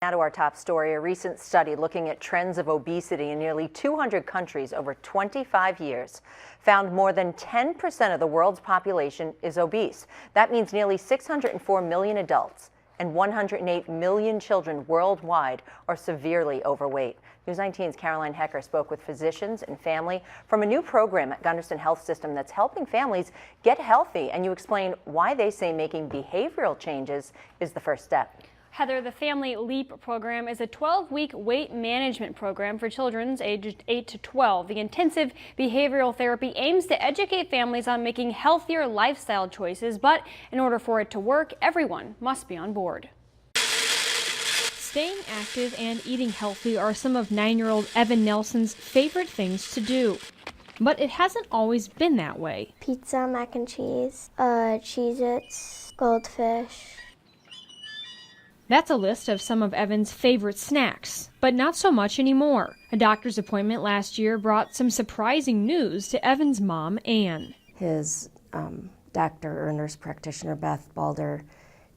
Now to our top story. A recent study looking at trends of obesity in nearly 200 countries over 25 years found more than 10% of the world's population is obese. That means nearly 604 million adults and 108 million children worldwide are severely overweight. News 19's Caroline Hecker spoke with physicians and family from a new program at Gundersen Health System that's helping families get healthy. And you explain why they say making behavioral changes is the first step. Heather, the Family LEAP program is a 12-week weight management program for children aged 8 to 12. The intensive behavioral therapy aims to educate families on making healthier lifestyle choices, but in order for it to work, everyone must be on board. Staying active and eating healthy are some of 9-year-old Evan Nelson's favorite things to do. But it hasn't always been that way. Pizza, mac and cheese, Cheez-Its, goldfish. That's a list of some of Evan's favorite snacks, but not so much anymore. A doctor's appointment last year brought some surprising news to Evan's mom, Ann. His doctor or nurse practitioner, Beth Balder,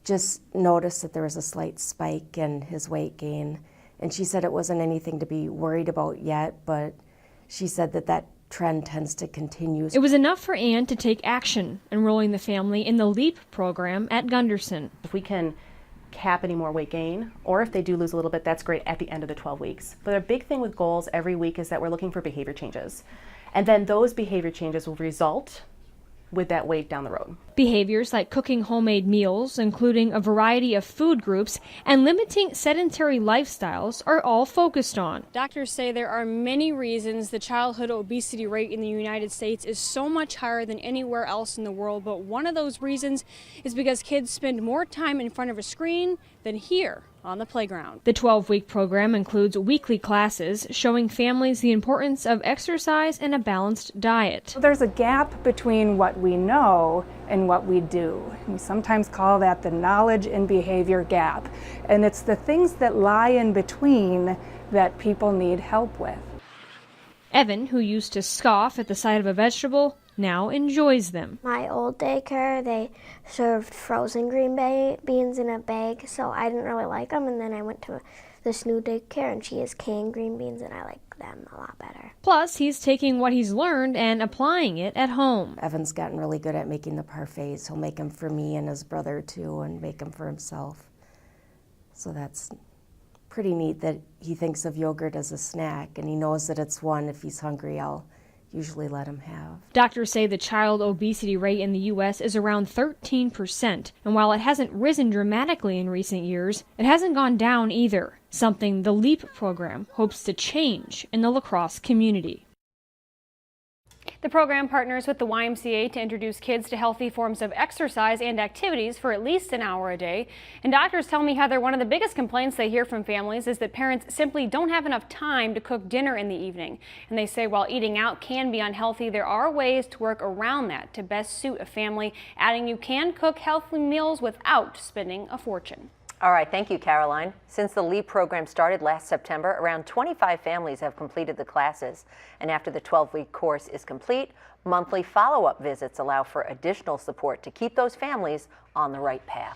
just noticed that there was a slight spike in his weight gain, and she said it wasn't anything to be worried about yet, but she said that trend tends to continue. It was enough for Ann to take action, enrolling the family in the LEAP program at Gundersen. If we can cap any more weight gain, or if they do lose a little bit, that's great at the end of the 12 weeks. But a big thing with goals every week is that we're looking for behavior changes. And then those behavior changes will result with that weight down the road. Behaviors like cooking homemade meals, including a variety of food groups, and limiting sedentary lifestyles are all focused on. Doctors say there are many reasons the childhood obesity rate in the United States is so much higher than anywhere else in the world, but one of those reasons is because kids spend more time in front of a screen than here on the playground. The 12-week program includes weekly classes showing families the importance of exercise and a balanced diet. There's a gap between what we know and what we do. We sometimes call that the knowledge and behavior gap. And it's the things that lie in between that people need help with. Evan, who used to scoff at the sight of a vegetable, now enjoys them. My old daycare, they served frozen green beans in a bag, so I didn't really like them. And then I went to this new daycare, and she has canned green beans, and I like them a lot better. Plus, he's taking what he's learned and applying it at home. Evan's gotten really good at making the parfaits. He'll make them for me and his brother too, and make them for himself. So that's pretty neat that he thinks of yogurt as a snack, and he knows that it's one if he's hungry I'll usually let him have. Doctors say the child obesity rate in the U.S. is around 13%, and while it hasn't risen dramatically in recent years, it hasn't gone down either, something the LEAP program hopes to change in the lacrosse community. The program partners with the YMCA to introduce kids to healthy forms of exercise and activities for at least an hour a day. And doctors tell me, Heather, one of the biggest complaints they hear from families is that parents simply don't have enough time to cook dinner in the evening. And they say while eating out can be unhealthy, there are ways to work around that to best suit a family, adding you can cook healthy meals without spending a fortune. All right, thank you, Caroline. Since the LEAP program started last September, around 25 families have completed the classes. And after the 12-week course is complete, monthly follow-up visits allow for additional support to keep those families on the right path.